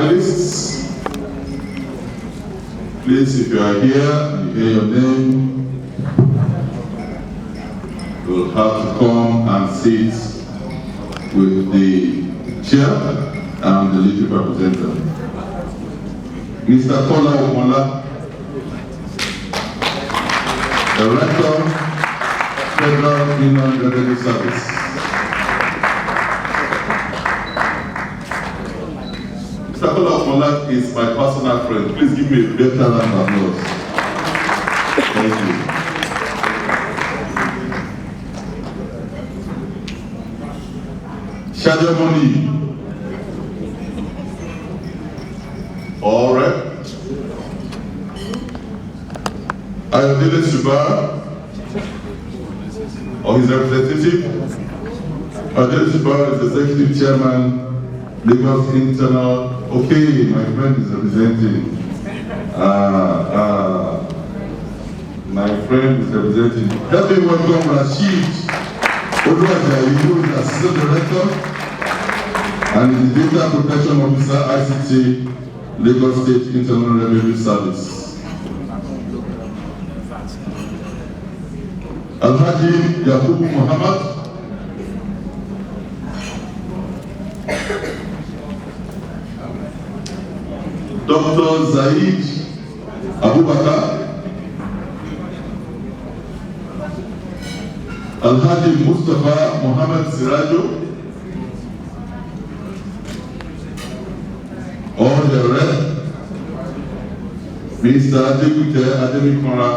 Panelists, please, if you are here and you hear your name, you will have to come and sit with the chair and the leadership representative. Mr. Kola Okunola, Director, Federal Inland Revenue Service. Mr. Kola Okunola is my personal friend. Please give me a better round of applause. Thank you. Shadamoni. All right. Ayodele Suba, or his representative. Ayodele Suba is Executive Chairman, Lagos Internal. Okay, my friend is representing. My friend is representing. Help me welcome Rasheed, Olu-Ajayi, who is Assistant Director and the Data Protection Officer, ICT, Lagos State Internal Revenue Service. Alhaji Yakubu Muhammad, Dr. Zaid Abubakar, Alhaji Mustafa Muhammad Sirajo, all the rest, Mr. Adekute Ademikora,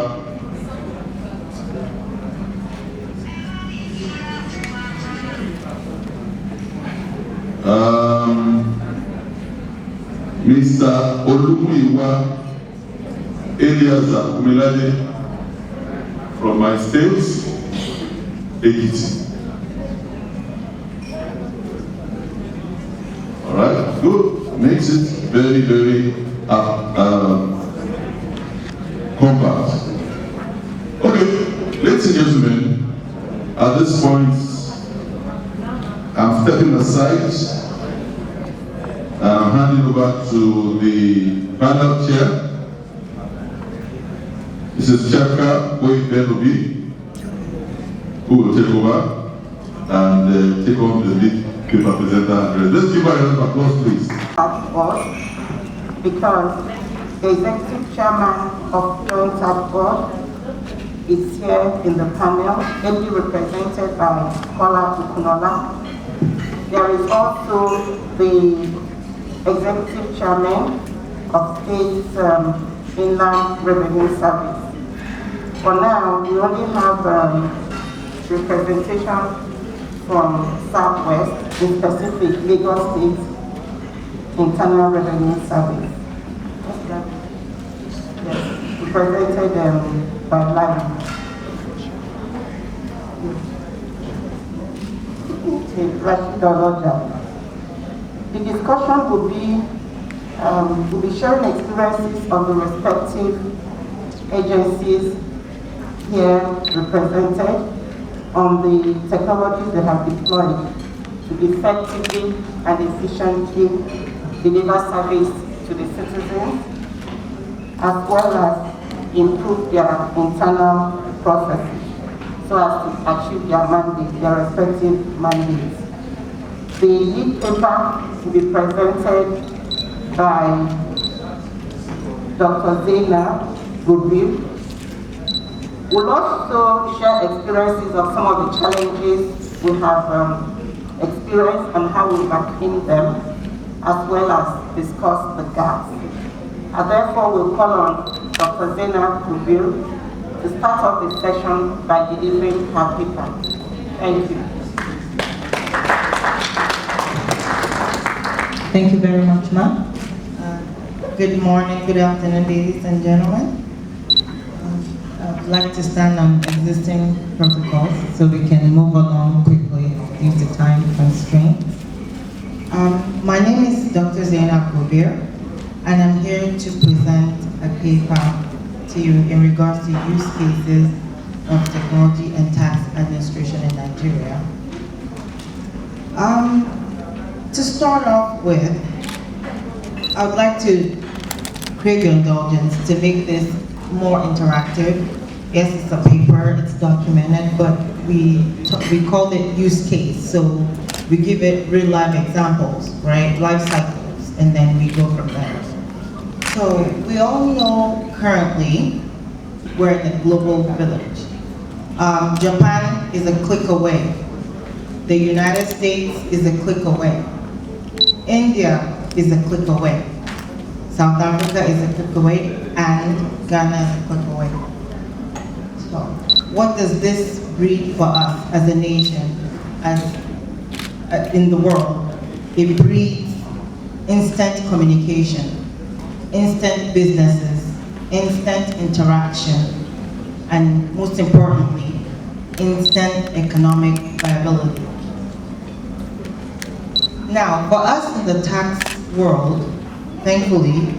Mr. Olu-Ajayi Eliaza Umilade from my state, Ekiti. All right, good. Makes it very, very compact. Okay, ladies and gentlemen, at this point, I'm stepping aside. I'm handing over to the panel chair. This is Chiaka with Ben-Obi, who will take over and take on the lead paper presenter. Let's give her a round of applause, please. Because the executive chairman of Joint Task Board is here in the panel, ably represented by Kola Okunola. There is also the executive chairman of State's Inland Revenue Service. For now, we only have representation from Southwest, in specific Lagos State Internal Revenue Service. Yes, represented by line. Rasheed. The discussion will be sharing experiences of the respective agencies here represented on the technologies they have deployed to effectively and efficiently deliver service to the citizens, as well as improve their internal processes so as to achieve their mandate, their respective mandates. The lead paper will be presented by Dr. Zainab Gobir. We'll also share experiences of some of the challenges we have experienced and how we overcame them, as well as discuss the gaps. And therefore, we'll call on Dr. Zainab Gobir to start off the session by delivering her paper. Thank you. Thank you very much, ma'am. Good morning, good afternoon, ladies and gentlemen. I'd like to stand on existing protocols so we can move along quickly due to time constraints. My name is Dr. Zainab Gobir, and I'm here to present a paper to you in regards to use cases of technology and tax administration in Nigeria. To start off with, I would like to crave your indulgence to make this more interactive. Yes, it's a paper, it's documented, but we called it use case. So we give it real life examples, right? Life cycles, and then we go from there. So we all know currently we're in a global village. Japan is a click away. The United States is a click away. India is a click away. South Africa is a click away, and Ghana is a click away. So what does this breed for us as a nation, as in the world? It breeds instant communication, instant businesses, instant interaction, and most importantly, instant economic viability. Now, for us in the tax world, thankfully,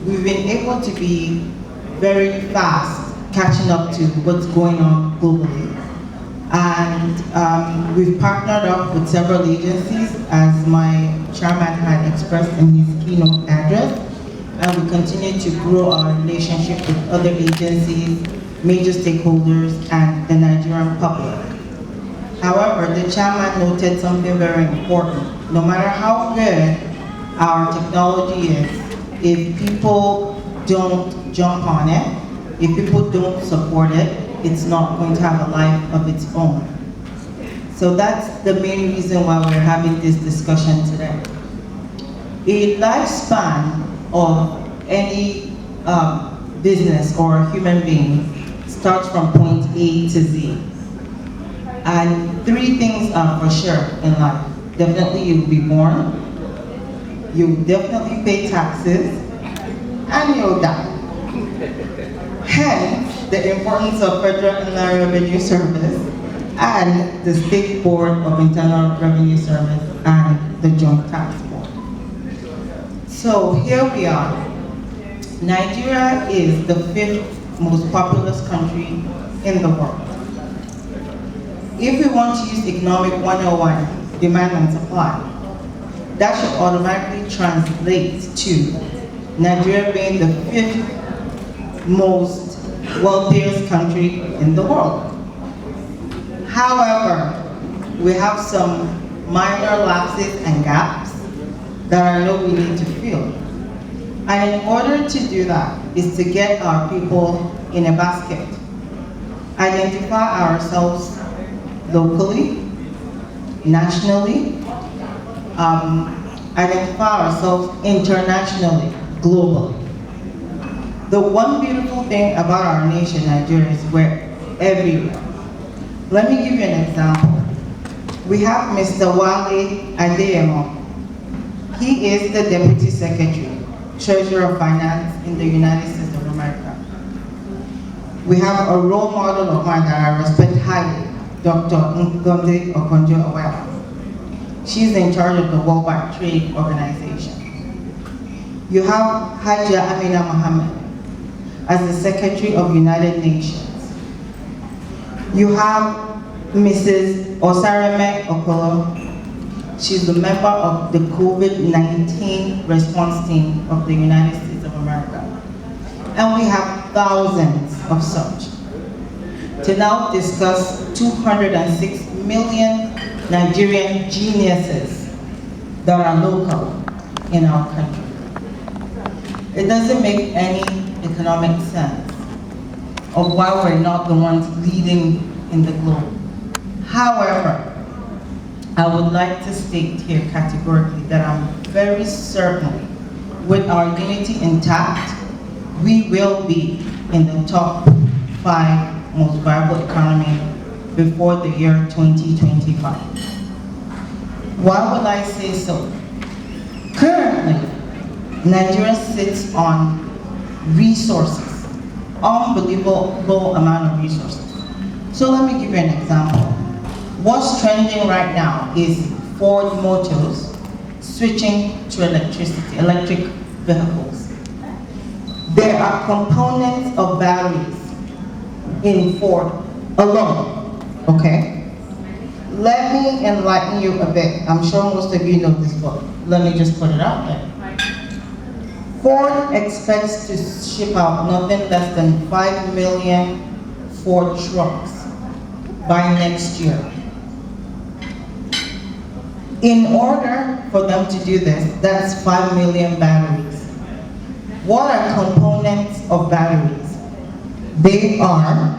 we've been able to be very fast catching up to what's going on globally. And we've partnered up with several agencies, as my chairman had expressed in his keynote address, and we continue to grow our relationship with other agencies, major stakeholders, and the Nigerian public. However, the chairman noted something very important. No matter how good our technology is, if people don't jump on it, if people don't support it, it's not going to have a life of its own. So that's the main reason why we're having this discussion today. A lifespan of any business or human being starts from point A to Z. And three things are for sure in life. Definitely you'll be born, you'll definitely pay taxes, and you'll die. Hence, the importance of Federal Inland Revenue Service and the State Board of Internal Revenue Service and the Joint Tax Board. So here we are. Nigeria is the 5th most populous country in the world. If we want to use Economic 101, demand and supply, that should automatically translate to Nigeria being the 5th most wealthiest country in the world. However, we have some minor lapses and gaps that I know we need to fill. And in order to do that is to get our people in a basket, identify ourselves locally, nationally, identify ourselves internationally, globally. The one beautiful thing about our nation, Nigeria, is we're everywhere. Let me give you an example. We have Mr. Wale Adeyemo. He is the Deputy Secretary, Treasurer of Finance in the United States of America. We have a role model of mine that I respect highly, Dr. Ngozi Okonjo-Iweala. She's in charge of the World Wide Trade Organization. You have Hajia Amina Mohammed as the Secretary of United Nations. You have Mrs. Osareme Okolo. She's the member of the COVID-19 response team of the United States of America. And we have thousands of such. To now discuss 206 million Nigerian geniuses that are local in our country. It doesn't make any economic sense of why we're not the ones leading in the globe. However, I would like to state here categorically that I'm very certain with our unity intact, we will be in the top 5 most viable economy before the year 2025. Why would I say so? Currently, Nigeria sits on resources, unbelievable amount of resources. So let me give you an example. What's trending right now is Ford Motors switching to electric vehicles. There are components of batteries in Ford alone, okay? Let me enlighten you a bit. I'm sure most of you know this book. Let me just put it out there. Ford expects to ship out nothing less than 5 million Ford trucks by next year. In order for them to do this, that's 5 million batteries. What are components of batteries? They are,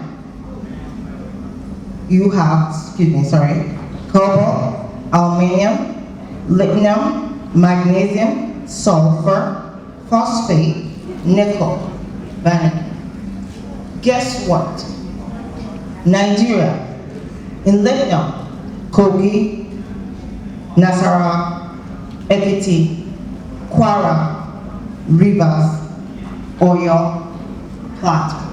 cobalt, aluminum, lithium, magnesium, sulfur, phosphate, nickel, vanadium. Guess what? Nigeria, in lithium, Kogi, Nasarawa, Ekiti, Kwara, Rivers, Oyo, Plateau.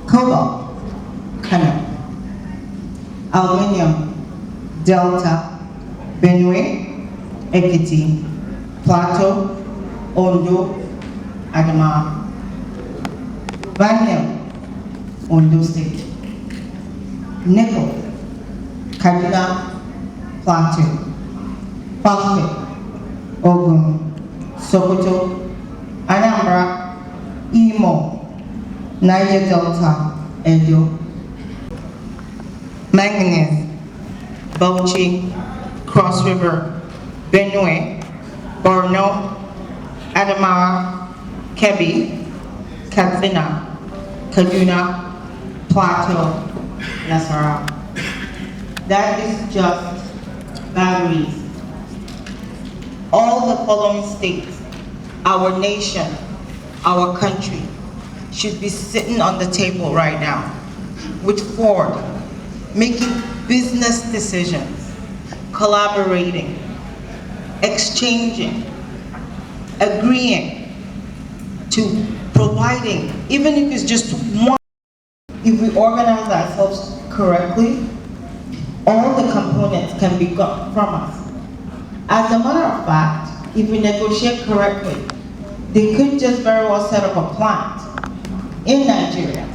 Cobalt, Kano. Aluminum, Delta, Benue, Ekiti, Plateau, Ondo, Adamawa. Vanadium, Ondo State. Nickel, Kaduna, Plateau. Phosphate, Ogun, Sokoto, Anambra, Imo, Niger Delta, Edo. Manganese, Bauchi, Cross River, Benue, Borno, Adamawa, Kebbi, Katsina, Kaduna, Plateau, Nasarawa. That is just batteries. All the following states, our nation, our country, should be sitting on the table right now with Ford, making business decisions, collaborating, exchanging, agreeing to providing, even if it's just one. If we organize ourselves correctly, all the components can be got from us. As a matter of fact, if we negotiate correctly, they could just very well set up a plant in Nigeria.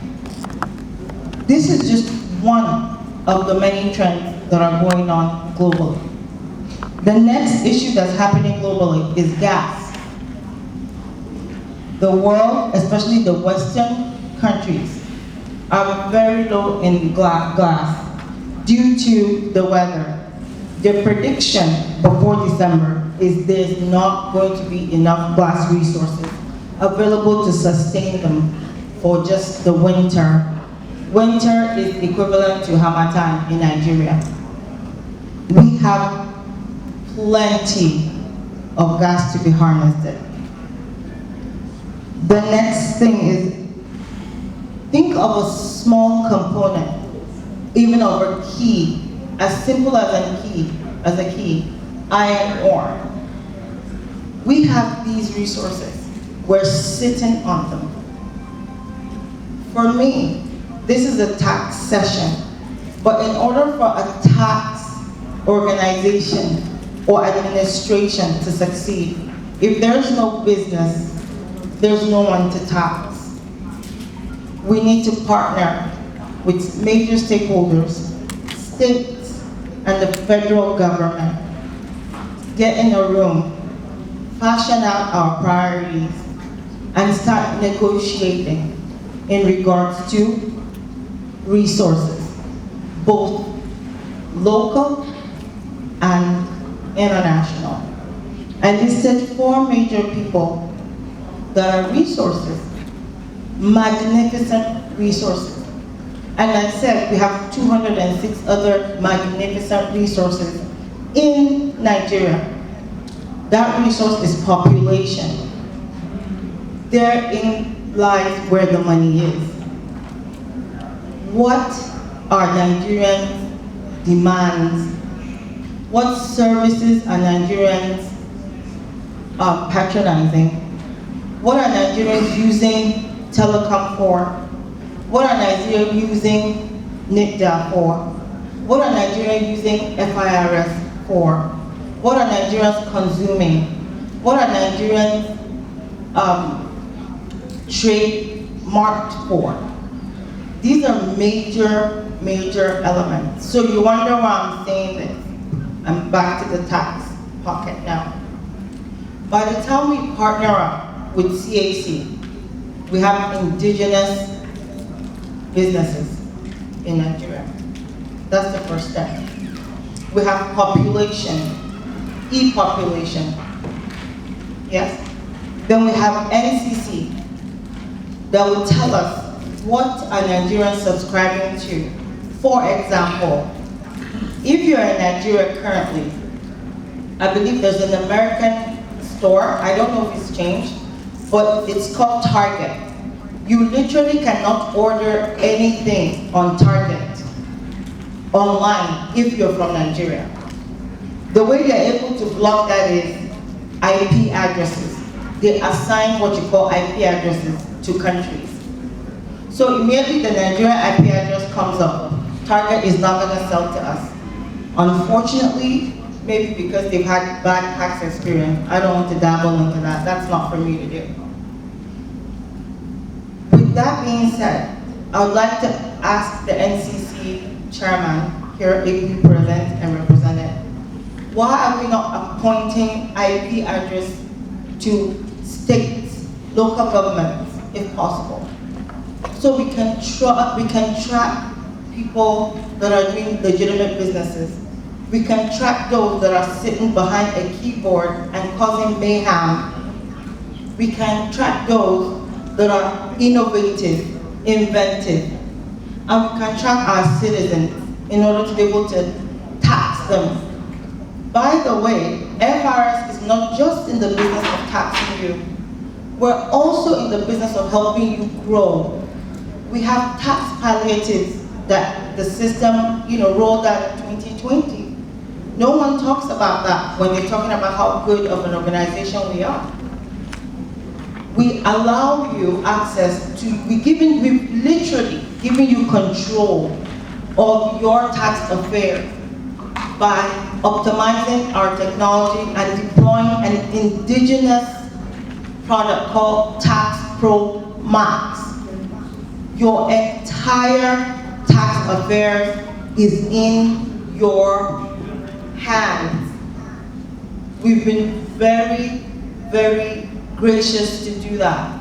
This is just one of the many trends that are going on globally. The next issue that's happening globally is gas. The world, especially the Western countries, are very low in gas due to the weather. The prediction before December is there's not going to be enough gas resources available to sustain them for just the winter. Winter is equivalent to Harmattan in Nigeria. We have plenty of gas to be harnessed. The next thing is, think of a small component, even of a key, as simple as a key, iron ore. We have these resources. We're sitting on them. For me, this is a tax session, but in order for a tax organization or administration to succeed, if there's no business, there's no one to tax. We need to partner with major stakeholders, states, and the federal government. Get in a room, fashion out our priorities, and start negotiating in regards to resources, both local and international. I listed 4 major people that are resources, magnificent resources. And I said we have 206 other magnificent resources in Nigeria. That resource is population. Therein lies where the money is. What are Nigerians' demands? What services are Nigerians patronizing? What are Nigerians using telecom for? What are Nigerians using NITDA for? What are Nigerians using FIRS for? What are Nigerians consuming? What are Nigerians trade marked for? These are major elements. So you wonder why I'm saying this. I'm back to the tax pocket now. By the time we partner up with CAC, we have indigenous businesses in Nigeria. That's the first step. We have population, e-population, yes? Then we have NCC that will tell us what are Nigerians subscribing to. For example, if you're in Nigeria currently, I believe there's an American store, I don't know if it's changed, but it's called Target. You literally cannot order anything on Target online if you're from Nigeria. The way they're able to block that is IP addresses. They assign what you call IP addresses to countries. So immediately the Nigerian IP address comes up, Target is not going to sell to us. Unfortunately, maybe because they've had bad tax experience, I don't want to dabble into that. That's not for me to do. With that being said, I would like to ask the NCC chairman, here ably present and represented, why are we not appointing IP address to states, local governments, if possible? So we can track people that are doing legitimate businesses. We can track those that are sitting behind a keyboard and causing mayhem. We can track those that are innovative, inventive. And we can track our citizens in order to be able to tax them. By the way, FIRS is not just in the business of taxing you. We're also in the business of helping you grow. We have tax palliatives that the system, rolled out in 2020. No one talks about that when they're talking about how good of an organization we are. We allow you access to, we've literally given you control of your tax affairs by optimizing our technology and deploying an indigenous product called Tax Pro Max. Your entire tax affairs is in your hands. We've been very, very gracious to do that.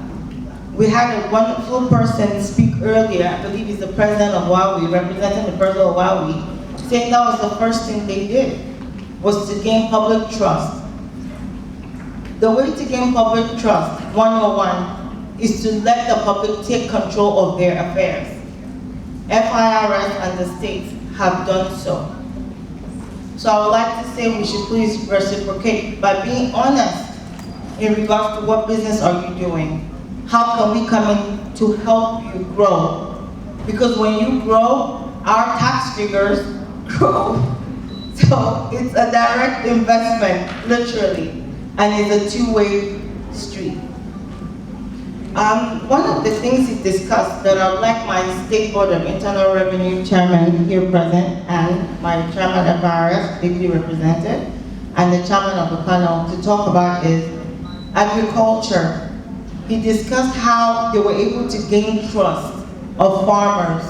We had a wonderful person speak earlier, I believe he's the president of Huawei, representing the president of Huawei, saying that was the first thing they did, was to gain public trust. The way to gain public trust, 101, is to let the public take control of their affairs. FIRS and the states have done so. So I would like to say we should please reciprocate by being honest in regards to what business are you doing? How can we come in to help you grow? Because when you grow, our tax figures grow. So it's a direct investment, literally, and it's a two-way street. One of the things he discussed that I would like my State Board of Internal Revenue Chairman here present and my Chairman of FIRS, ably represented, and the Chairman of the panel to talk about is agriculture. He discussed how they were able to gain trust of farmers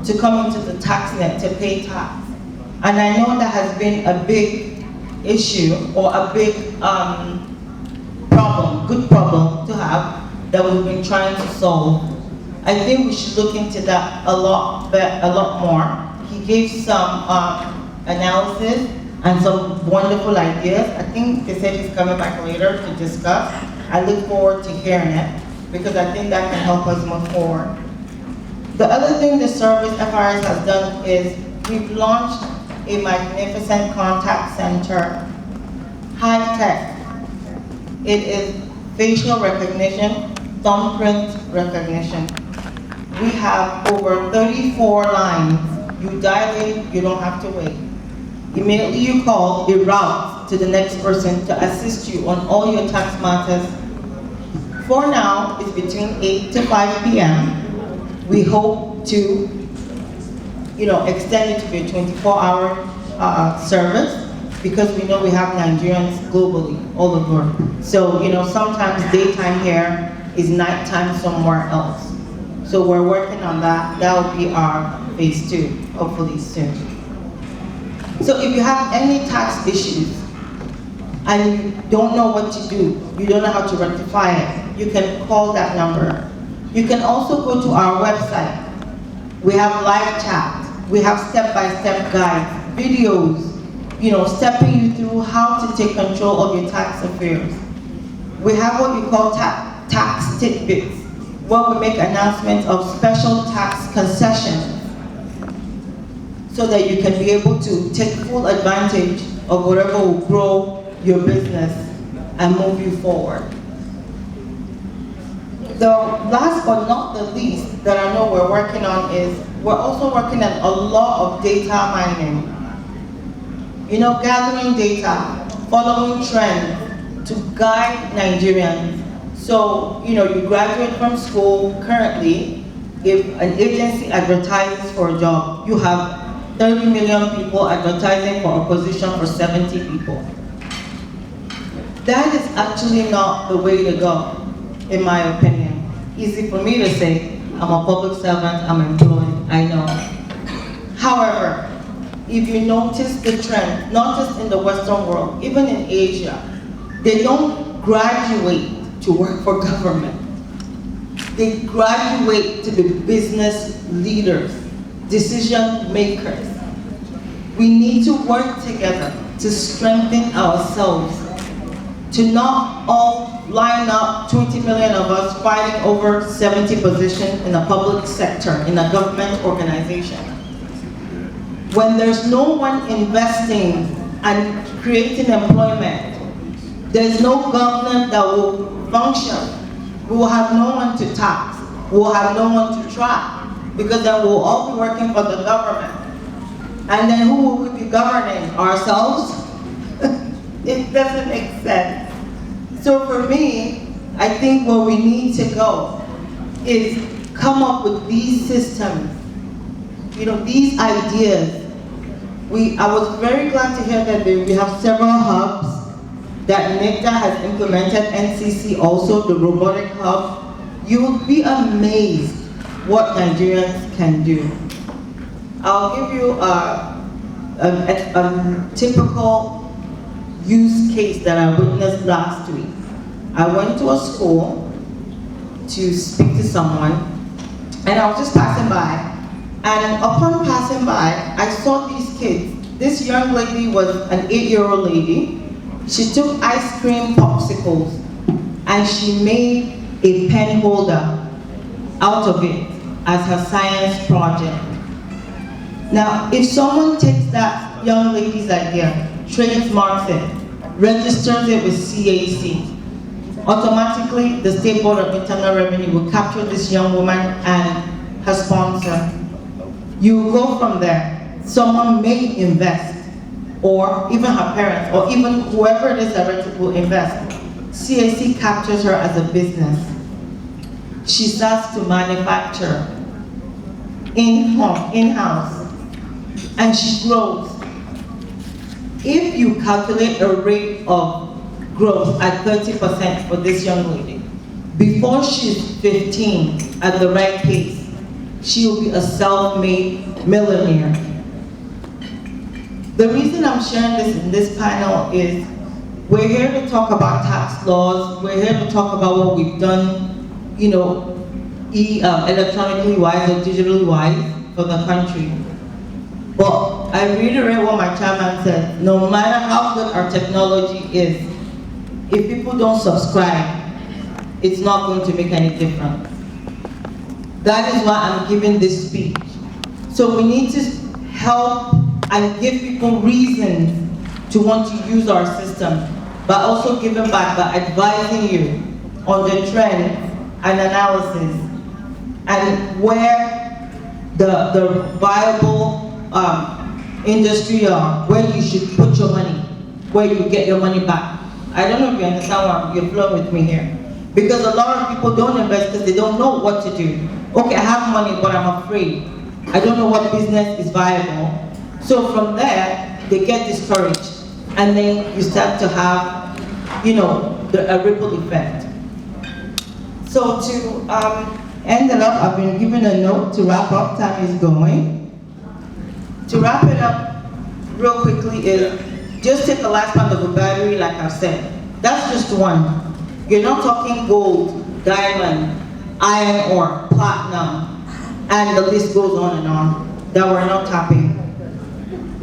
to come into the tax net to pay tax. And I know that has been a big issue or a big problem, good problem to have, that we've been trying to solve. I think we should look into that a lot more. He gave some analysis and some wonderful ideas. I think they said he's coming back later to discuss. I look forward to hearing it because I think that can help us move forward. The other thing the service FIRS has done is we've launched a magnificent contact center, high tech. It is facial recognition, thumbprint recognition. We have over 34 lines. You dial in, you don't have to wait. Immediately you call, it routes to the next person to assist you on all your tax matters. For now, it's between 8 to 5 p.m. We hope to extend it to be a 24-hour service because we know we have Nigerians globally, all over. So, sometimes daytime here is nighttime somewhere else. So we're working on that. That will be our phase 2, hopefully soon. So if you have any tax issues, and you don't know what to do, you don't know how to rectify it, you can call that number. You can also go to our website. We have live chat, we have step-by-step guides, videos, stepping you through how to take control of your tax affairs. We have what we call tax tidbits, where we make announcements of special tax concessions so that you can be able to take full advantage of whatever will grow your business and move you forward. The last but not the least that I know we're working on is we're also working on a lot of data mining. Gathering data, following trends to guide Nigerians. So, you graduate from school currently, if an agency advertises for a job, you have 30 million people advertising for a position for 70 people. That is actually not the way to go, in my opinion. Easy for me to say, I'm a public servant, I'm employed, I know. However, if you notice the trend, not just in the Western world, even in Asia, they don't graduate to work for government. They graduate to be business leaders, decision makers. We need to work together to strengthen ourselves, to not all line up 20 million of us fighting over 70 positions in a public sector, in a government organization. When there's no one investing and creating employment, there's no government that will function. We will have no one to tax. We will have no one to track, because then we'll all be working for the government. And then who will we be governing? Ourselves? It doesn't make sense. So for me, I think where we need to go is come up with these systems, these ideas. I was very glad to hear that we have several hubs that NICTA has implemented, NCC also, the robotic hub. You will be amazed what Nigerians can do. I'll give you a typical use case that I witnessed last week. I went to a school to speak to someone, and I was just passing by. And upon passing by, I saw these kids. This young lady was an 8-year-old lady. She took ice cream popsicles and she made a pen holder out of it as her science project. Now, if someone takes that young lady's idea, trademarks it, registers it with CAC, automatically the State Board of Internal Revenue will capture this young woman and her sponsor. You go from there. Someone may invest, or even her parents, or even whoever it is that will invest. CAC captures her as a business. She starts to manufacture in-house, and she grows. If you calculate a rate of growth at 30% for this young lady, before she's 15 at the right pace, she will be a self-made millionaire. The reason I'm sharing this in this panel is we're here to talk about tax laws, we're here to talk about what we've done, electronically wise or digitally wise for the country. But I reiterate what my chairman said, no matter how good our technology is, if people don't subscribe, it's not going to make any difference. That is why I'm giving this speech. So we need to help and give people reasons to want to use our system, but also giving back by advising you on the trends and analysis and where the viable industry are, where you should put your money, where you get your money back. I don't know if you understand why you're flowing with me here. Because a lot of people don't invest because they don't know what to do. Okay, I have money, but I'm afraid. I don't know what business is viable. So from there, they get discouraged. And then you start to have, a ripple effect. So to end it up, I've been given a note to wrap up, time is going. To wrap it up real quickly is, just take the lifespan of a battery, like I've said. That's just one. You're not talking gold, diamond, iron ore, platinum, and the list goes on that we're not tapping.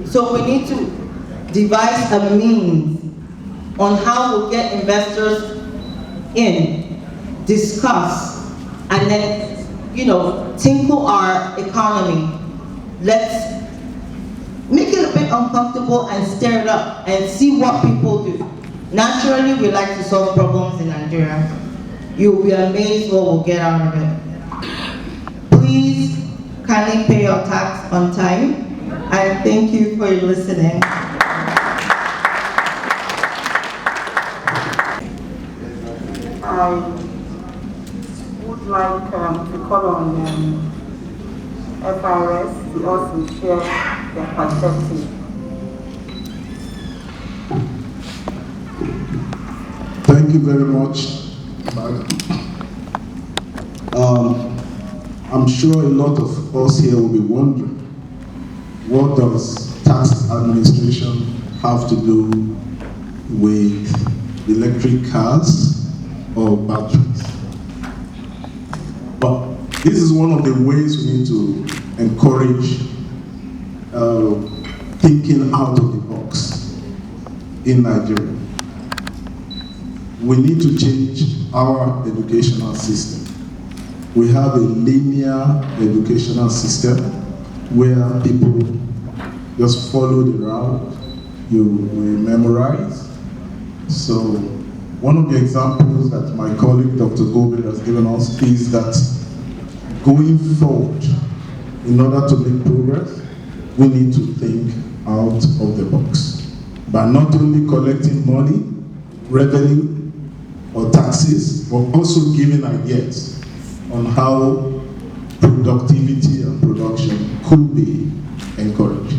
So we need to devise a means on how we'll get investors in, discuss, and then, tinkle our economy. Let's make it a bit uncomfortable and stir it up and see what people do. Naturally, we like to solve problems in Nigeria. You'll be amazed what we'll get out of it. Please kindly pay your tax on time, and thank you for listening. I would like to call on FIRS to also share their perspective. Thank you very much, madam. I'm sure a lot of us here will be wondering, what does tax administration have to do with electric cars or batteries? But this is one of the ways we need to encourage thinking out of the box in Nigeria. We need to change our educational system. We have a linear educational system where people just follow the route, we memorize. So one of the examples that my colleague Dr. Gobir has given us is that going forward, in order to make progress, we need to think out of the box by not only collecting money, revenue, or taxes, but also giving ideas on how productivity and production could be encouraged.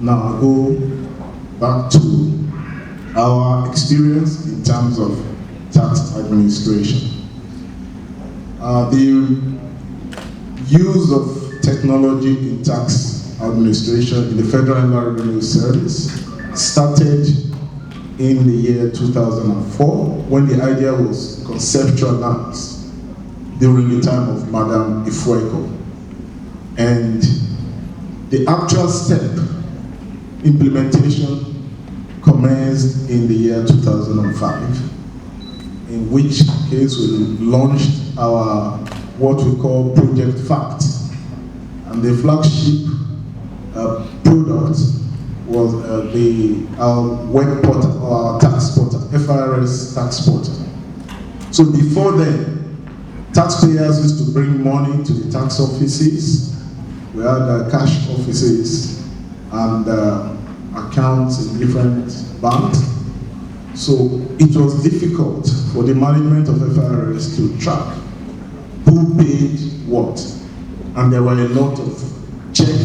Now I'll go back to our experience in terms of tax administration. The use of technology in tax administration in the Federal Inland Revenue Service started in the year 2004 when the idea was conceptualized during the time of Madam Ifueko. And the actual step, implementation, commenced in the year 2005, in which case we launched our, what we call Project FACT. And the flagship product was our web portal, our tax portal, FIRS tax portal. So before then, taxpayers used to bring money to the tax offices. We had cash offices and accounts in different banks. So it was difficult for the management of FIRS to track who paid what. And there were a lot of check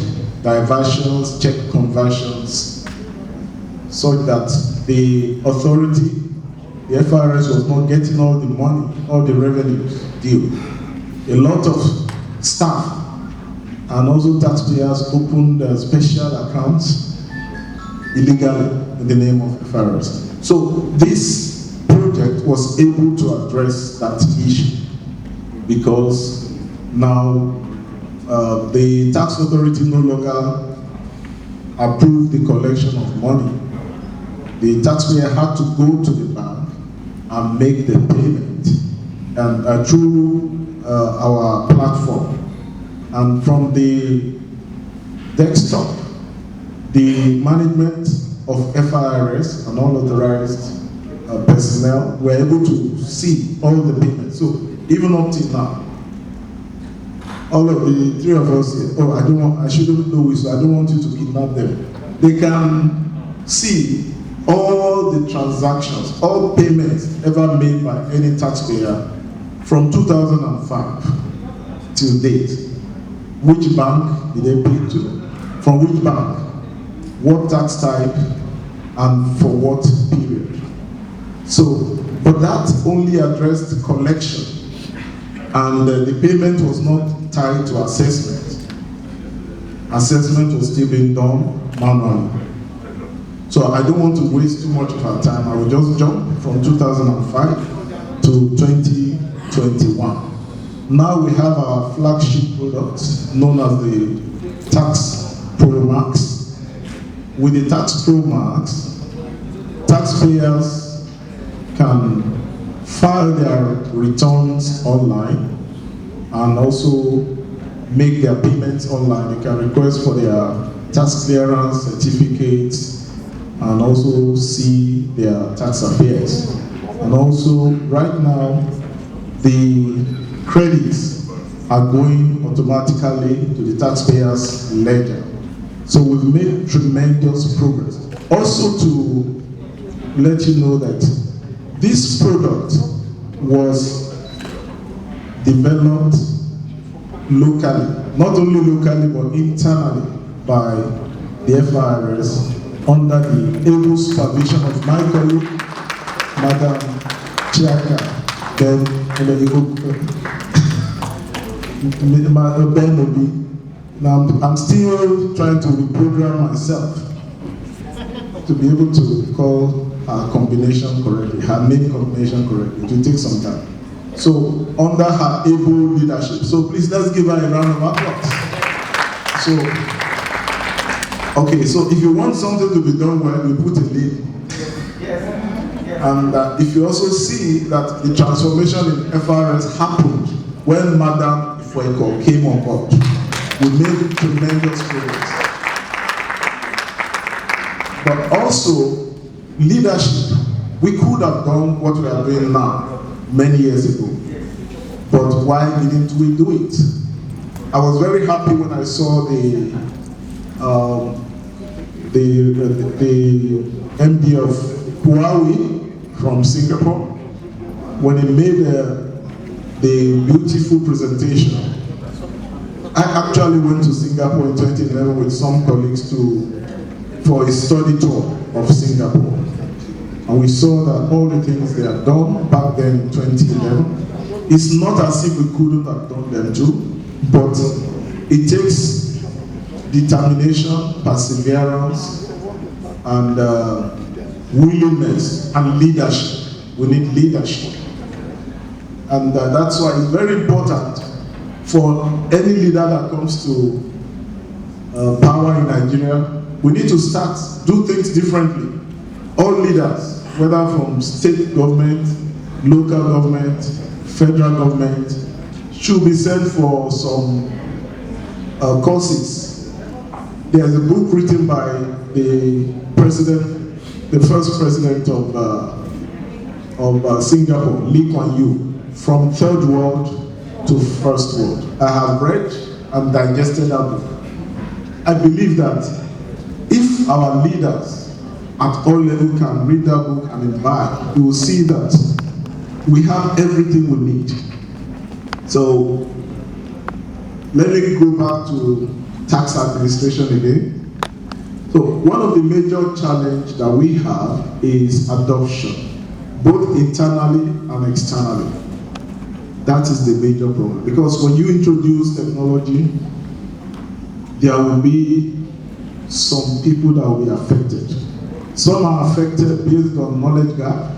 diversions, check conversions, so that the authority, the FIRS, was not getting all the money, all the revenues due. A lot of staff and also taxpayers opened special accounts illegally in the name of FIRS. So this project was able to address that issue because now the tax authority no longer approved the collection of money. The taxpayer had to go to the bank and make the payment and through our platform. And from the desktop, the management of FIRS and all authorized personnel were able to see all the payments. So even up till now, all of the three of us here, I shouldn't know this, so I don't want you to kidnap them. They can see all the transactions, all payments ever made by any taxpayer from 2005 till date. Which bank did they pay to? From which bank? What tax type? And for what period? So, but that only addressed the collection. And the payment was not tied to assessment. Assessment was still being done manually. So I don't want to waste too much of our time. I will just jump from 2005 to 2021. Now we have our flagship product known as the Tax Pro Max. With the Tax Pro Max, taxpayers can file their returns online and also make their payments online. They can request for their tax clearance certificates and also see their tax affairs. And also, right now, the credits are going automatically to the taxpayer's ledger. So we've made tremendous progress. Also to let you know that this product was developed locally, not only locally but internally by the FIRS under the able supervision of my colleague, Madam Chiaka, Ben-Obi. Now I'm still trying to reprogram myself to be able to call her combination correctly, her name combination correctly. It will take some time. So under her able leadership. So please let's give her a round of applause. Okay, so if you want something to be done well, you put a lady. And if you also see that the transformation in FRS happened when Madam Ifueko came on board, we made tremendous progress. But also, leadership. We could have done what we are doing now many years ago. But why didn't we do it? I was very happy when I saw the MD of Huawei from Singapore when he made the beautiful presentation. I actually went to Singapore in 2011 with some colleagues for a study tour of Singapore. And we saw that all the things they had done back then in 2011, it's not as if we couldn't have done them too, but it takes determination, perseverance, and willingness and leadership. We need leadership. And that's why it's very important for any leader that comes to power in Nigeria. We need to do things differently. All leaders, whether from state government, local government, federal government, should be sent for some courses. There's a book written by the first president of Singapore, Lee Kuan Yew, From Third World to First World. I have read and digested that book. I believe that if our leaders at all levels can read that book and imbibe, we will see that we have everything we need. So let me go back to tax administration again. So one of the major challenges that we have is adoption, both internally and externally. That is the major problem. Because when you introduce technology, there will be some people that will be affected. Some are affected based on knowledge gap.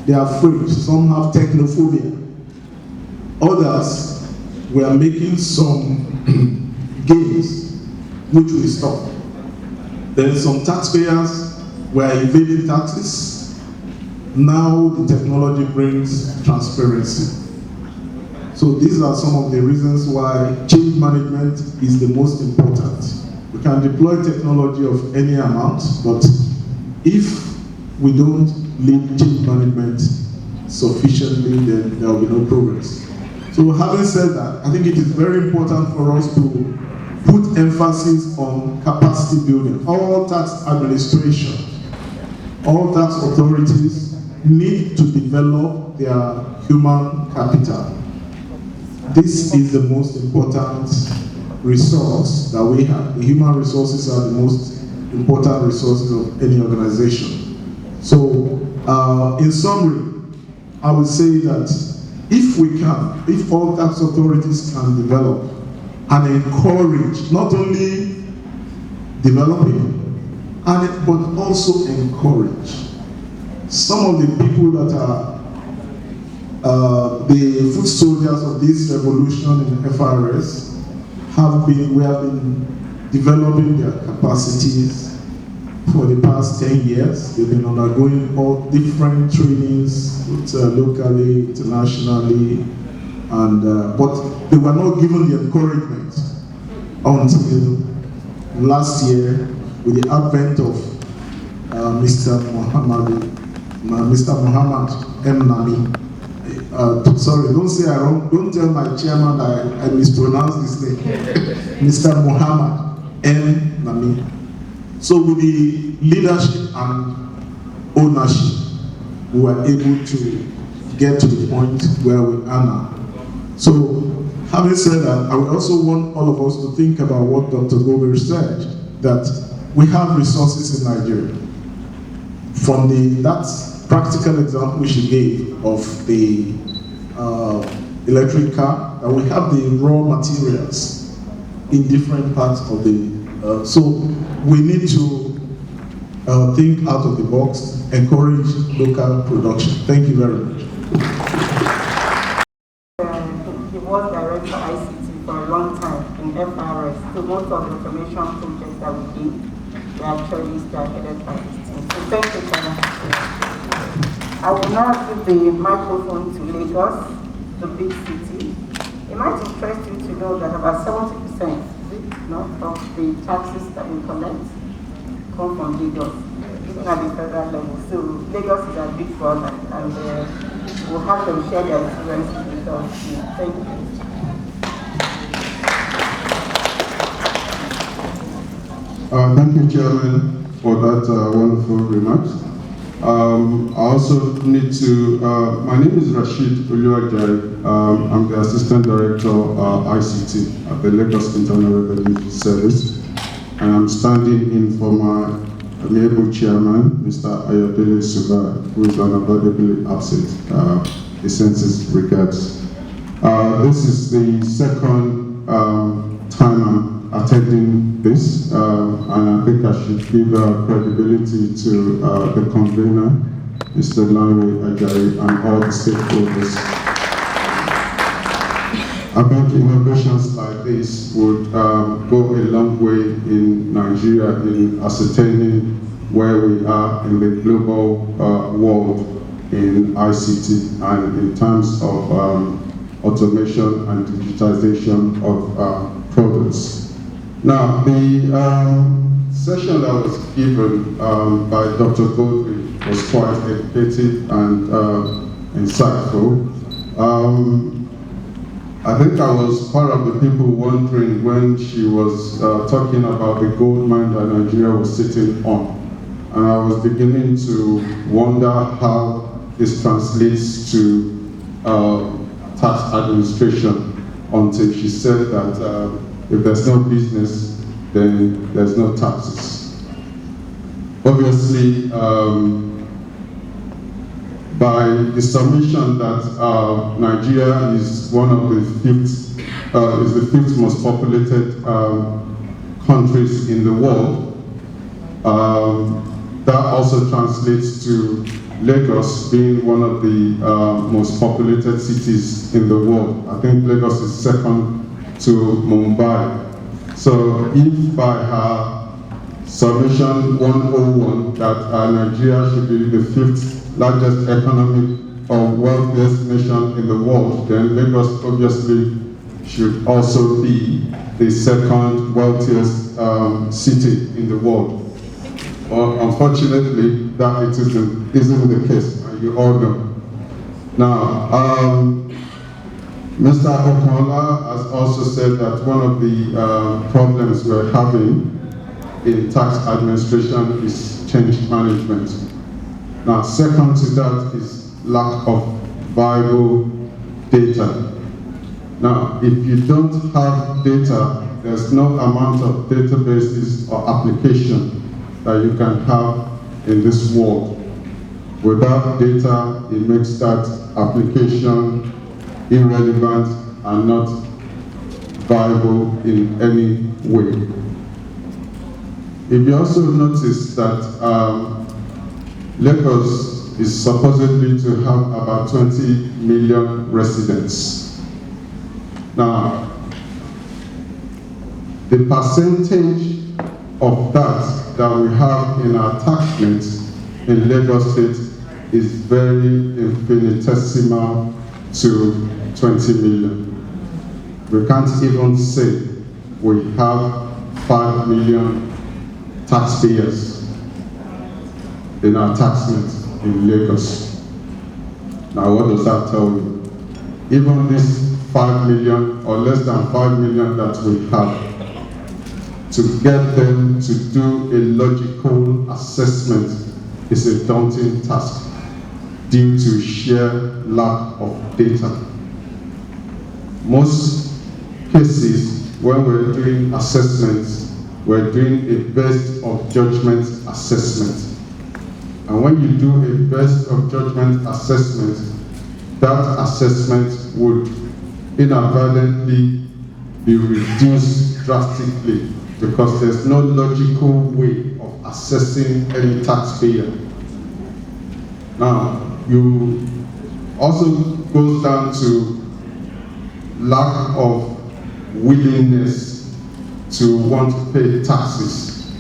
They are afraid. Some have technophobia. Others, we are making some gains which will stop. Then some taxpayers were evading taxes. Now the technology brings transparency. So these are some of the reasons why change management is the most important. We can deploy technology of any amount, but if we don't lead change management sufficiently, then there will be no progress. So having said that, I think it is very important for us to put emphasis on capacity building. All tax administration, all tax authorities need to develop their human capital. This is the most important resource that we have. The human resources are the most important resources of any organization. So, in summary, I would say that if all tax authorities can develop and encourage not only developing, but also encourage some of the people that are the foot soldiers of this revolution in FRS. We have been developing their capacities for the past 10 years. They've been undergoing all different trainings, locally, internationally, and but they were not given the encouragement until last year with the advent of Mr. Muhammad M. Nami. Sorry, don't say I wrong. Don't tell my chairman that I mispronounced his name. Mr. Muhammad M. Nami. So with the leadership and ownership, we were able to get to the point where we are now. So, having said that, I would also want all of us to think about what Dr. Gobir said, that we have resources in Nigeria. From that practical example she gave of the electric car, that we have the raw materials in different parts of the, so we need to think out of the box, encourage local production. Thank you very much. He was director of ICT for a long time in FRS, so most of the automation projects that we did were actually started by his team. So thank you, Chiaka. I will now give the microphone to Lagos, the big city. It might interest you to know that about 70% of the taxes that we collect come from Lagos, even at the federal level. So Lagos is a big brother, and we'll have them share their experiences with us. Thank you. Thank you, Chairman, for that wonderful remarks. I also need to, my name is Rasheed Olu-Ajayi. I'm the Assistant Director of ICT at the Lagos Internal Revenue Service. And I'm standing in for my amiable chairman, Mr. Ayodele Suba, who is unavoidably absent. He sends his regards. This is the second time I'm attending this, and I think I should give credibility to the convener, Mr. Olu-Ajayi, and all the stakeholders. I think innovations like this would go a long way in Nigeria in ascertaining where we are in the global world in ICT and in terms of automation and digitization of products. Now, the session that was given by Dr. Goldie was quite educative and insightful. I think I was part of the people wondering when she was talking about the gold mine that Nigeria was sitting on. And I was beginning to wonder how this translates to tax administration until she said that if there's no business, then there's no taxes. Obviously, by the submission that Nigeria is one of the fifth most populated countries in the world, that also translates to Lagos being one of the most populated cities in the world. I think Lagos is second to Mumbai. So if by her submission 101 that Nigeria should be the fifth largest economic or wealthiest nation in the world, then Lagos obviously should also be the second wealthiest city in the world. Well, unfortunately, that it isn't the case, and you all know. Now, Mr. Okunola has also said that one of the problems we're having in tax administration is change management. Now, second to that is lack of viable data. Now, if you don't have data, there's no amount of databases or application that you can have in this world. Without data, it makes that application irrelevant and not viable in any way. if you also notice that Lagos is supposedly to have about 20 million residents. Now, the percentage of that we have in our taxment in Lagos State is very infinitesimal to 20 million. We can't even say we have 5 million taxpayers in our taxment in Lagos. Now, what does that tell you? Even this 5 million or less than 5 million that we have, to get them to do a logical assessment is a daunting task due to sheer lack of data. Most cases, when we're doing assessments, we're doing a best of judgment assessment. And when you do a best of judgment assessment, that assessment would inadvertently be reduced drastically because there's no logical way of assessing any taxpayer. Now, you also goes down to lack of willingness to want to pay taxes.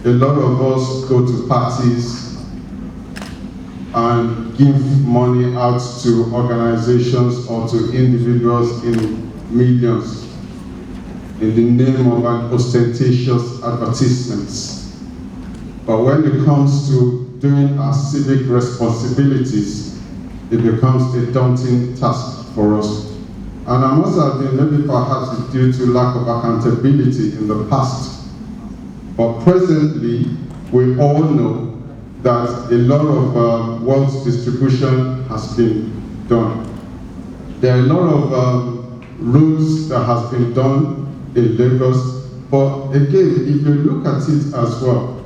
A lot of us go to parties and give money out to organizations or to individuals in millions in the name of an ostentatious advertisements. But when it comes to doing our civic responsibilities, it becomes a daunting task for us. And I must admit, maybe perhaps it's due to lack of accountability in the past. But presently, we all know that a lot of wealth distribution has been done. There are a lot of roads that has been done in Lagos, but again, if you look at it as well,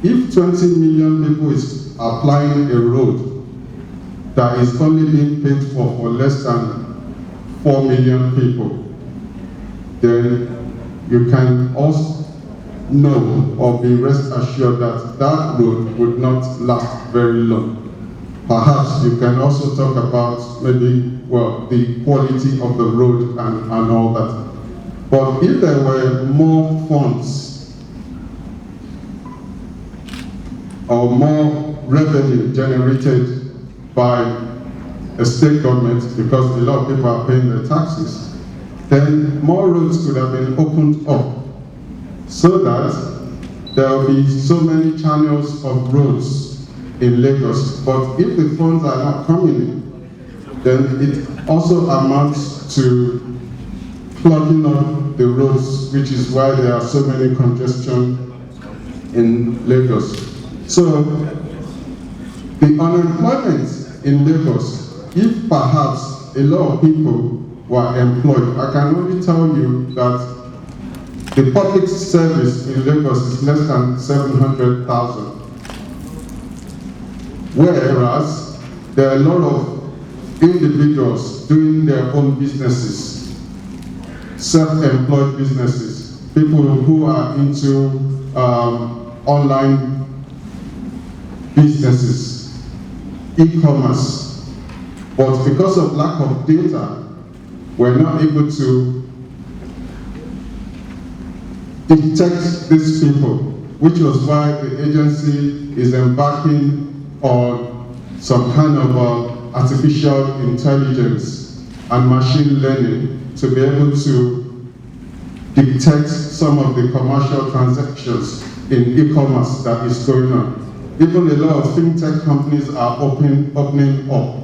if 20 million people is applying a road that is only being paid for less than 4 million people, then you can also know or be rest assured that that road would not last very long. Perhaps you can also talk about maybe, well, the quality of the road and all that. But if there were more funds or more revenue generated by a state government, because a lot of people are paying their taxes, then more roads could have been opened up so that there will be so many channels of roads in Lagos. But if the funds are not coming in, then it also amounts to plugging up the roads, which is why there are so many congestion in Lagos. So the unemployment in Lagos, if perhaps a lot of people were employed, I can only tell you that the public service in Lagos is less than 700,000. Whereas there are a lot of individuals doing their own businesses, self-employed businesses, people who are into online businesses, e-commerce. But because of lack of data, we're not able to detect these people, which was why the agency is embarking on some kind of artificial intelligence and machine learning to be able to detect some of the commercial transactions in e-commerce that is going on. Even a lot of fintech companies are opening up.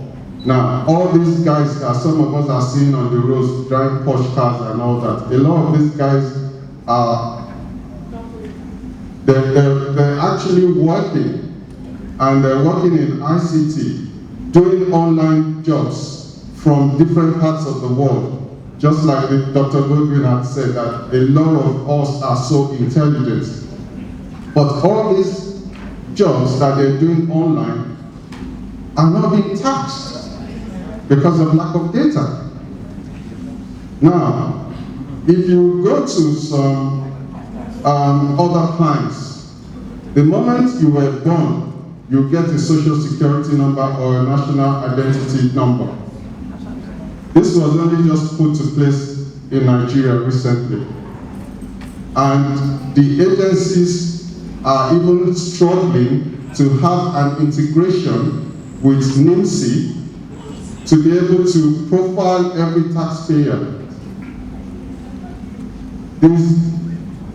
Now, all these guys that some of us are seeing on the roads, driving Porsche cars and all that, a lot of these guys are, they're actually working, and they're working in ICT, doing online jobs from different parts of the world. Just like Dr. Gobir had said, that a lot of us are so intelligent. But all these jobs that they're doing online are not being taxed because of lack of data. Now, if you go to some other clients. The moment you were born, you get a social security number or a national identity number. This was only just put to place in Nigeria recently. And the agencies are even struggling to have an integration with NIMC to be able to profile every taxpayer.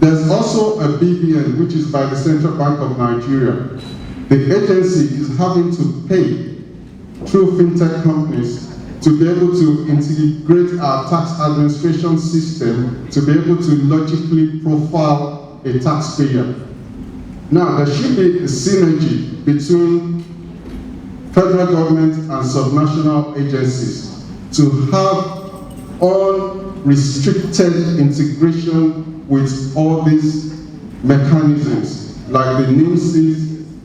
There's also a BVN, which is by the Central Bank of Nigeria. The agency is having to pay through fintech companies to be able to integrate our tax administration system to be able to logically profile a taxpayer. Now, there should be a synergy between federal government and subnational agencies to have unrestricted integration with all these mechanisms, like the NIMCs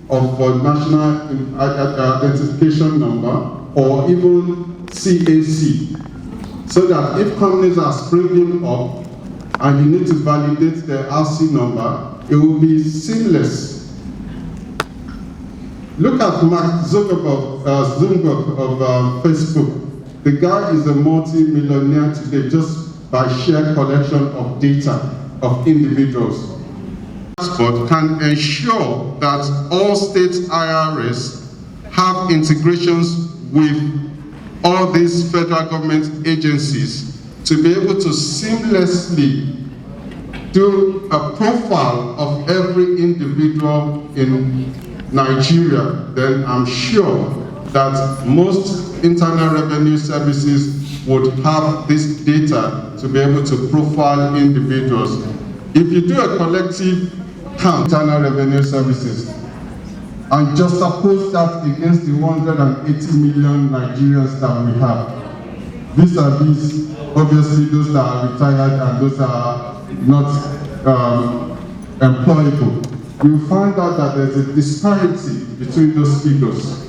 of national identification number, or even CAC, so that if companies are springing up and you need to validate their RC number, it will be seamless. Look at Mark Zuckerberg of Facebook. The guy is a multi-millionaire today just by sheer collection of data of individuals. But can ensure that all state IRS have integrations with all these federal government agencies to be able to seamlessly do a profile of every individual in Nigeria, then I'm sure that most internal revenue services would have this data to be able to profile individuals. If you do a collective count, internal revenue services, and just suppose that against the 180 million Nigerians that we have, vis-a-vis, obviously those that are retired and those that are not employable, you find out that there's a disparity between those figures.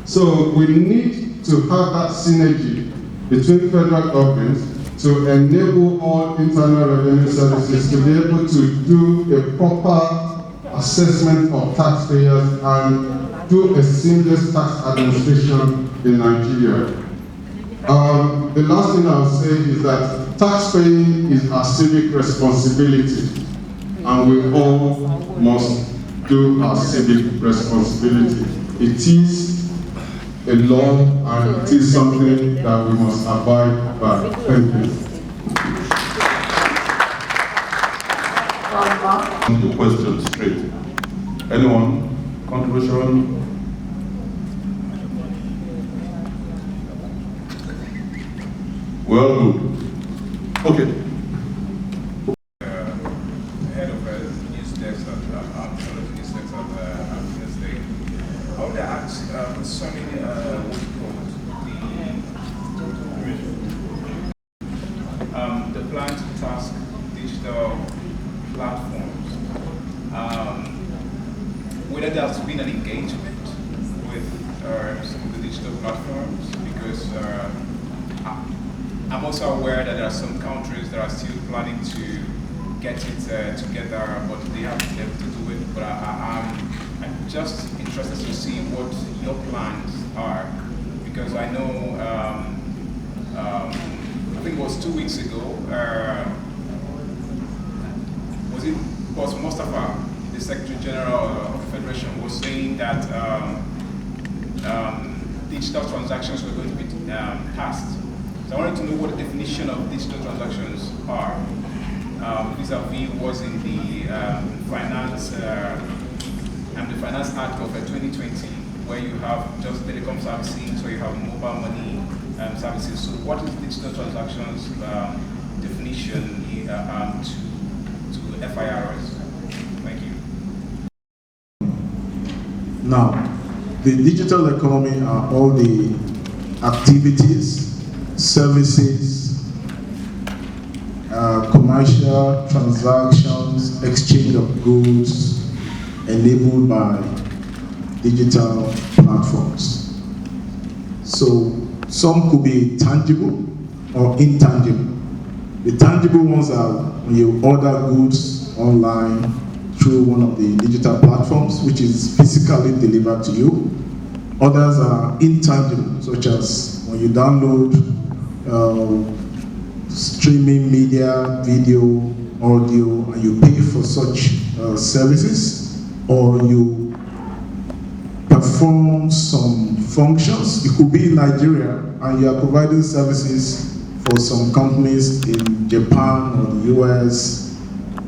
So we need to have that synergy between federal government to enable all internal revenue services to be able to do a proper assessment of taxpayers and do a seamless tax administration in Nigeria. The last thing I'll say is that tax paying is our civic responsibility, and we all must do our civic responsibility. It is a law and it is something that we must abide by. Thank you. The question straight. Anyone? Contribution? Well, good. Okay. Head of news desk at news desk at State. I want to ask concerning the plan to task digital platforms. Whether there's been an engagement with some of the digital platforms, because I'm also aware that there are some countries that are still planning to get it together, but they haven't been able to do it. But I'm just interested to see what your plans are, because I know, I think it was 2 weeks ago, was Mustafa, the Secretary General of the Federation, was saying that digital transactions were going to be passed. So I wanted to know what the definition of digital transactions are. Vis-a-vis was in the Finance Act of 2020, where you have just telecom servicing, so you have mobile money services. So what is digital transactions definition to FIRS? Thank you. Now, the digital economy are all the activities, services, commercial transactions, exchange of goods enabled by digital platforms. So some could be tangible or intangible. The tangible ones are when you order goods online through one of the digital platforms, which is physically delivered to you. Others are intangible, such as when you download streaming media, video, audio, and you pay for such services, or you perform some functions. You could be in Nigeria and you are providing services for some companies in Japan or the US,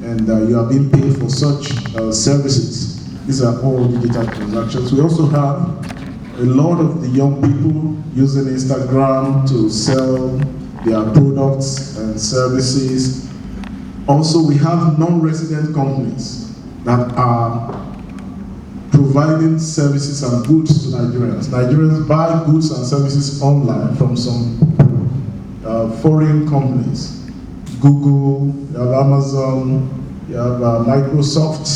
and you are being paid for such services. These are all digital transactions. We also have a lot of the young people using Instagram to sell their products and services. Also, we have non-resident companies that are providing services and goods to Nigerians. Nigerians buy goods and services online from some foreign companies. Google, you have Amazon, you have Microsoft,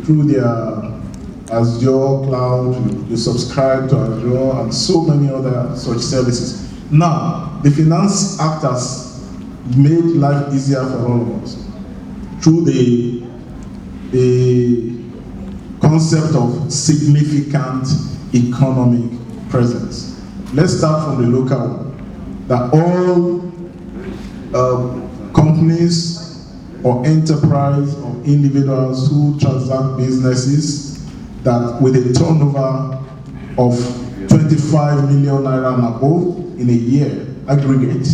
through their Azure cloud, you subscribe to Azure and so many other such services. Now, the Finance Act has made life easier for all of us through the concept of significant economic presence. Let's start from the local one, that all companies or enterprise or individuals who transact businesses that with a turnover of 25 million naira and above in a year aggregate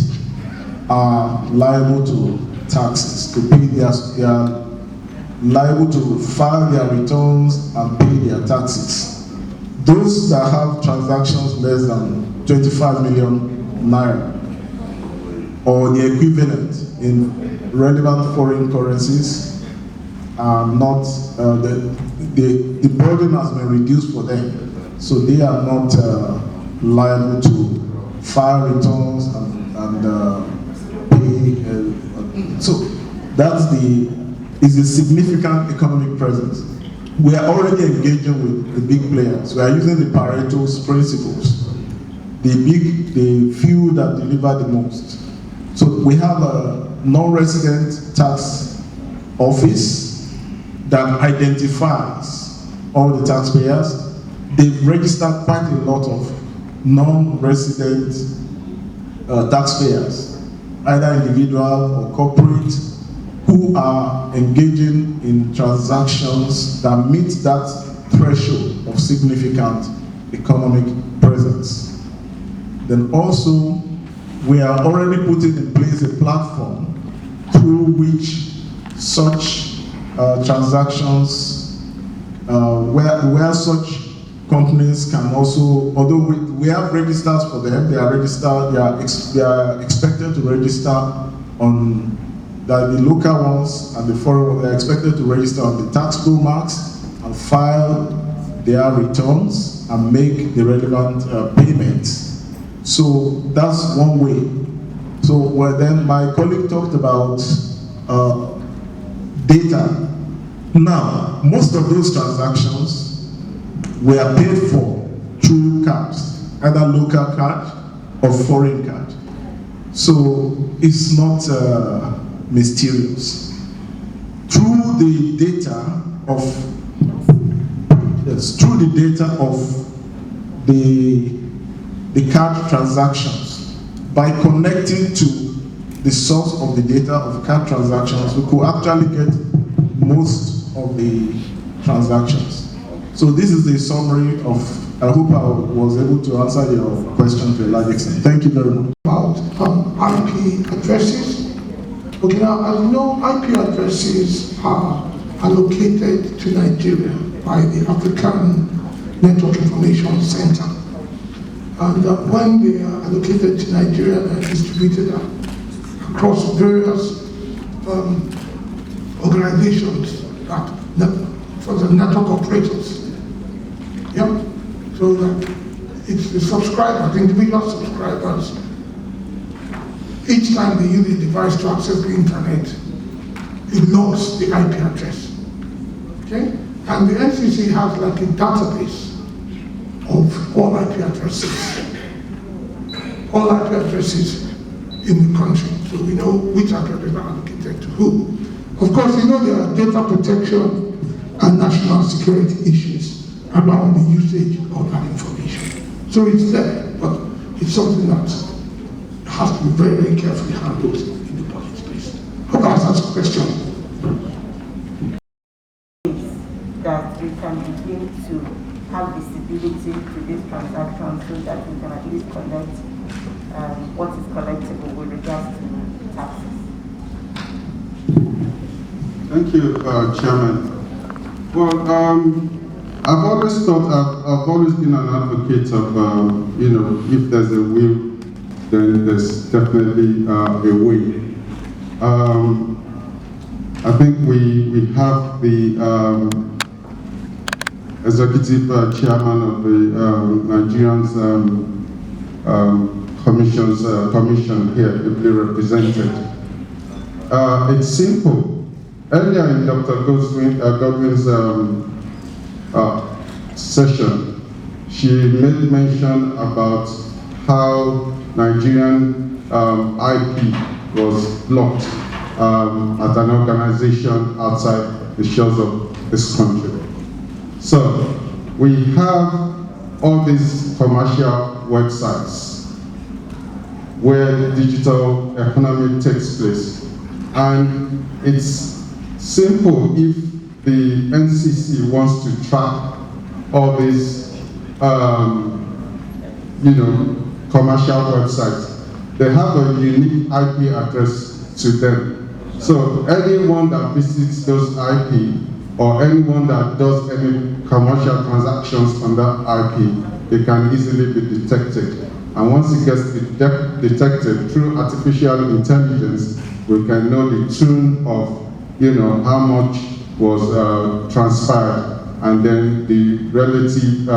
are liable to taxes, to pay they are liable to file their returns and pay their taxes. Those that have transactions less than 25 million naira or the equivalent in relevant foreign currencies are not, the burden has been reduced for them, so they are not liable to file returns and pay. So that's is a significant economic presence. We are already engaging with the big players. We are using the Pareto's principles, the few that deliver the most. So we have a non-resident tax office that identifies all the taxpayers. They've registered quite a lot of non-resident taxpayers, either individual or corporate, who are engaging in transactions that meet that threshold of significant economic presence. Then also, we are already putting in place a platform through which such transactions, where such companies can also, although we have registers for them, they are registered, they are expected to register on the local ones and the foreign ones. They are expected to register on the tax bill marks and file their returns and make the relevant payments. So that's one way. So then my colleague talked about data. Now, most of those transactions were paid for through cards, either local card or foreign card. So it's not mysterious. Through the data of the card transactions, by connecting to the source of the data of card transactions, we could actually get most of the transactions. So this is the summary of, I hope I was able to answer your question to a large extent. Thank you very much. About IP addresses. Okay, now as you know, IP addresses are allocated to Nigeria by the African Network Information Center. And when they are allocated to Nigeria, they are distributed across various organizations for the network operators. Yep. So that it's the subscribers, the individual subscribers. Each time they use the device to access the internet, it logs the IP address. Okay? And the NCC has like a database of all IP addresses. All IP addresses in the country. So we know which IP addresses are allocated to who. Of course, you know there are data protection and national security issues around the usage of that information. So it's there, but it's something that has to be very, very carefully handled in the budget space. Hope that answers the question. That we can begin to have visibility to these transactions so that we can at least collect what is collectible with regards to taxes. Thank you, Chairman. Well, I've always thought, I've always been an advocate of, you know, if there's a will, then there's definitely a way. I think we have the executive chairman of the Nigerian commission here, ably represented. It's simple. Earlier in Dr. Godwin's session, she made mention about how Nigerian IP was blocked at an organization outside the shores of this country. So we have all these commercial websites where digital economy takes place, and it's simple if the NCC wants to track all these, you know, commercial websites. They have a unique IP address to them. So anyone that visits those IP or anyone that does any commercial transactions on that IP, they can easily be detected. And once it gets detected through artificial intelligence, we can know the tune of, you know, how much was transpired, and then the relative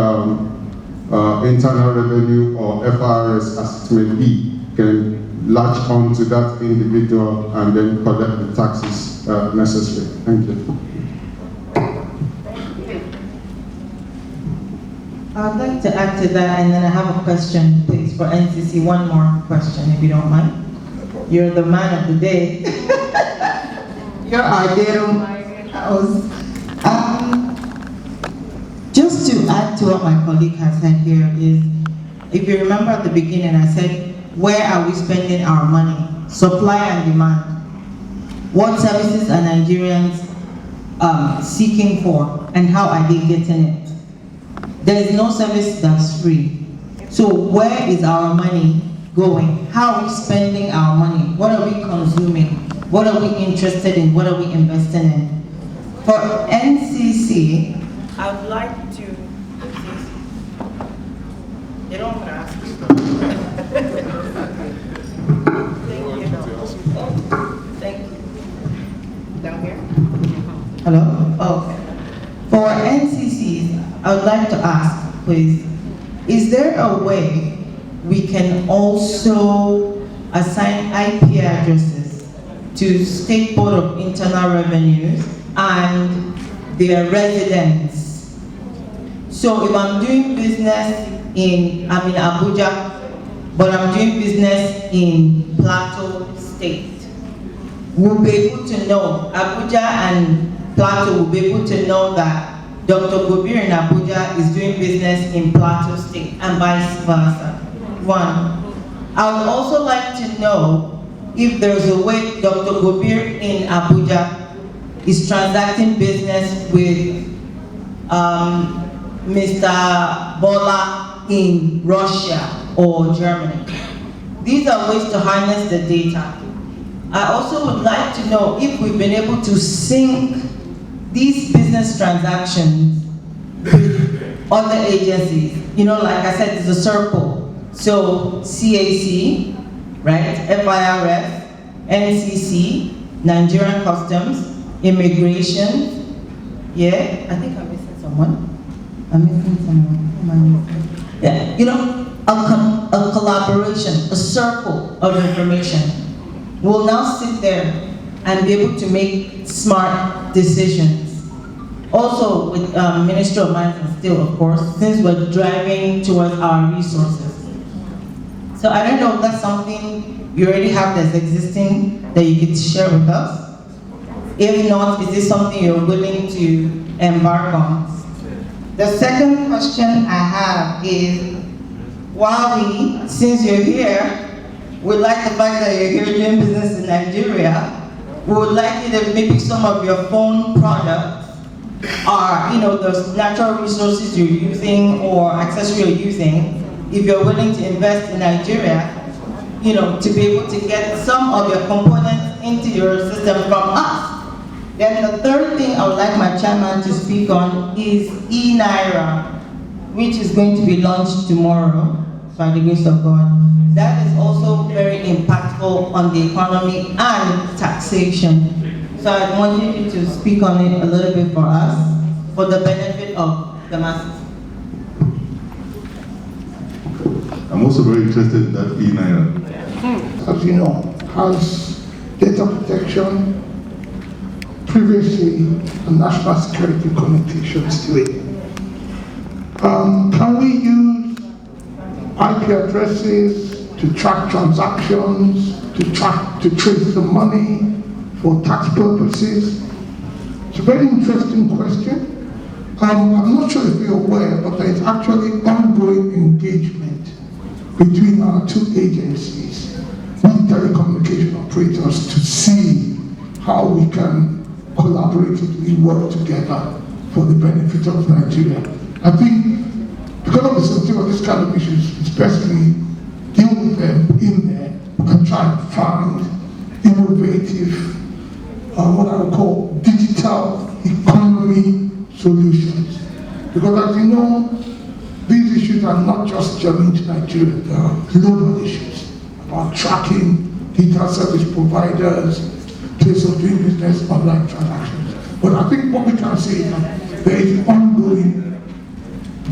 internal revenue or FRS, as it may be, can latch on to that individual and then collect the taxes necessary. Thank you. I'd like to add to that, and then I have a question, please, for NCC. One more question, if you don't mind. You're the man of the day. You're our data house. Just to add to what my colleague has said here is, if you remember at the beginning, I said, where are we spending our money? Supply and demand. What services are Nigerians seeking for, and how are they getting it? There is no service that's free. So where is our money going? How are we spending our money? What are we consuming? What are we interested in? What are we investing in? For NCC, I would like to, you don't want to ask me. Thank you. Down here? Hello? Oh, okay. For NCCs, I would like to ask, please, is there a way we can also assign IP addresses to State Board of Internal Revenues and their residents? So if I'm doing business I'm in Abuja, but I'm doing business in Plateau State, we'll be able to know, Abuja and Plateau will be able to know that Dr. Gobir in Abuja is doing business in Plateau State and vice versa. One, I would also like to know if there's a way Dr. Gobir in Abuja is transacting business with Mr. Bola in Russia or Germany. These are ways to harness the data. I also would like to know if we've been able to sync these business transactions with other agencies. You know, like I said, it's a circle. So CAC, right, FIRS, NCC, Nigerian Customs, Immigration. Yeah, I think I'm missing someone. I'm missing someone. Who am I missing? Yeah, you know, a collaboration, a circle of information. We'll now sit there and be able to make smart decisions. Also with Ministry of Mines and Steel, of course, since we're driving towards our resources. So I don't know if that's something you already have that's existing that you could share with us. If not, is this something you're willing to embark on? The second question I have is, since you're here, we like the fact that you're here doing business in Nigeria, we would like you to maybe some of your phone products are, those natural resources you're using or accessory you're using, if you're willing to invest in Nigeria, to be able to get some of your components into your system from us. Then the third thing I would like my chairman to speak on is e-Naira, which is going to be launched tomorrow, by the grace of God. That is also very impactful on the economy and taxation. So I wanted you to speak on it a little bit for us, for the benefit of the masses. I'm also very interested in that e-Naira. As you know, has data protection, previously a national security connotations to it. Can we use IP addresses to track transactions, to trace the money for tax purposes? It's a very interesting question. I'm not sure if you're aware, but there is actually ongoing engagement between our two agencies with telecommunication operators to see how we can collaboratively work together for the benefit of Nigeria. I think because of the sensitivity of this kind of issues, it's best we deal with them in there and try and find innovative, what I would call digital economy solutions. Because as you know, these issues are not just germane to Nigeria, they are global issues about tracking data service providers, place of doing business, online transactions. But I think what we can say is that there is ongoing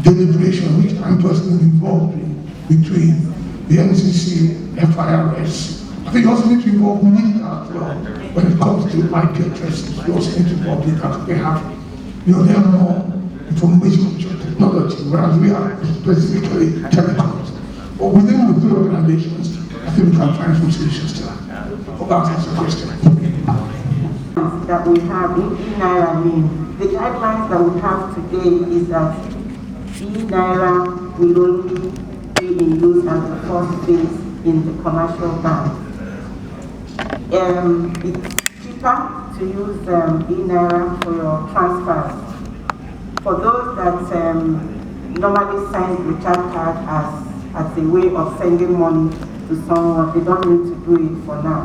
deliberation, which I'm personally involved in, between the NCC, FIRS. I think you also need to involve NICTA as well when it comes to IP addresses. You also need to involve NICTA. They have, they are more information technology, whereas we are specifically telecoms. But within the two organizations, I think we can find some solutions to that. Hope that answers the question. That we have in e-Naira the guidelines that we have today is that e-Naira will only be in use as the first phase in the commercial bank. It's cheaper to use e-Naira for your transfers. For those that normally send recharge card as a way of sending money to someone, they don't need to do it for now.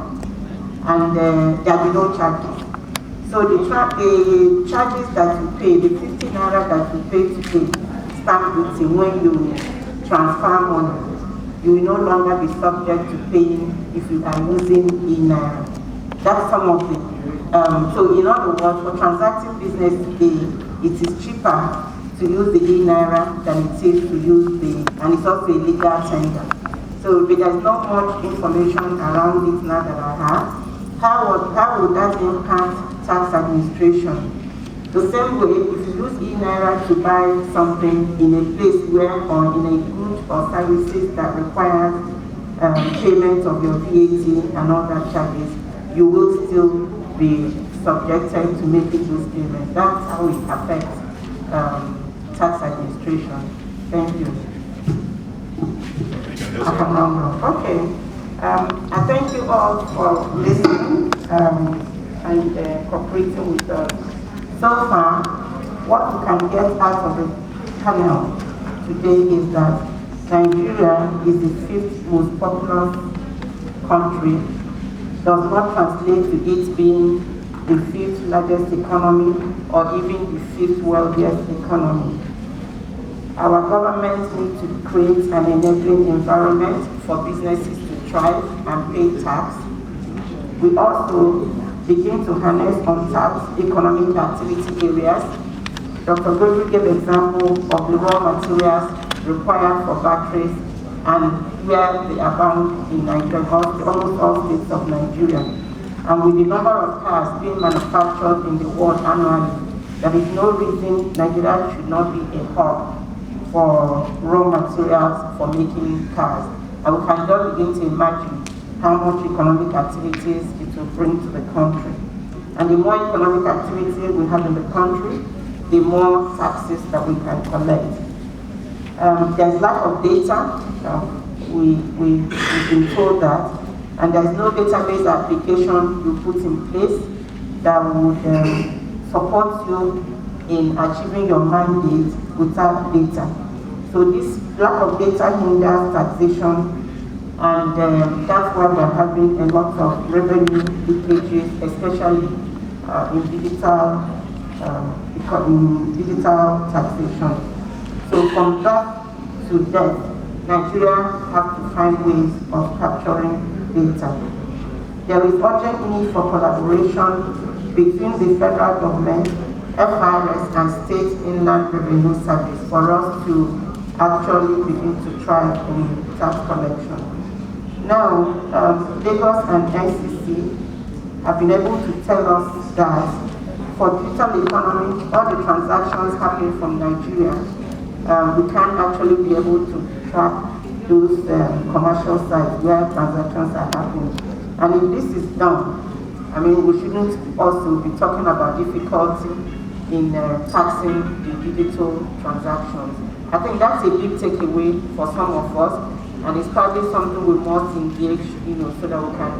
And there will be no charges. So the charges that you pay, the 50 Naira that you pay today, stamp duty when you transfer money, you will no longer be subject to paying if you are using e-Naira. That's some of it. So in other words, for transacting business today, it is cheaper to use the e-Naira than it is to use and it's also a legal tender. So there's not much information around it now that I have. How would that impact tax administration? The same way, if you use e-Naira to buy something in a place where, or in a good or services that requires payment of your VAT and other charges, you will still be subjected to making those payments. That's how it affects tax administration. Thank you. Okay. I thank you all for listening and cooperating with us. So far, what we can get out of the panel today is that Nigeria is the 5th most populous country, does not translate to it being the 5th largest economy or even the 5th wealthiest economy. Our government needs to create an enabling environment for businesses to thrive and pay tax. We also begin to harness untapped economic activity areas. Dr. Gobir gave examples of the raw materials required for batteries and where they abound in Nigeria, almost all states of Nigeria. And with the number of cars being manufactured in the world annually, there is no reason Nigeria should not be a hub for raw materials for making cars. And we can just begin to imagine how much economic activities it will bring to the country. And the more economic activity we have in the country, the more taxes that we can collect. There's lack of data. We've been told that. And there's no database application you put in place that would support you in achieving your mandate without data. So this lack of data hinders taxation, and that's why we're having a lot of revenue leakages, especially in digital taxation. So from birth to death, Nigeria have to find ways of capturing data. There is urgent need for collaboration between the federal government, FIRS, and state inland revenue service for us to actually begin to thrive in tax collection. Now, Lagos and NCC have been able to tell us that for digital economy, all the transactions happening from Nigeria, we can't actually be able to track those commercial sites where transactions are happening. And if this is done, I mean, we shouldn't also be talking about difficulty in taxing the digital transactions. I think that's a big takeaway for some of us, and it's probably something we must engage, so that we can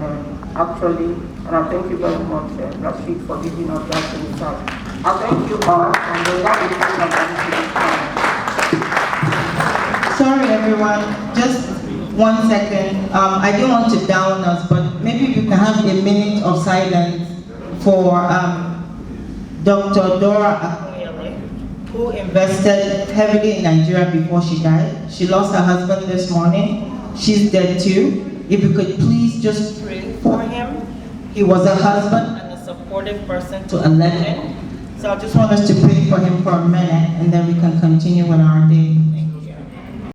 actually, and I thank you very much, Rasheed, for giving us that insight. I thank you all, and that is Sorry, everyone, just 1 second. I didn't want to down us, but maybe you can have a minute of silence for Dr. Dora Akunola, who invested heavily in Nigeria before she died. She lost her husband this morning. She's dead too. If you could please just pray for him. He was a husband and a supportive person to a legend. So I just want us to pray for him for a minute, and then we can continue with our day.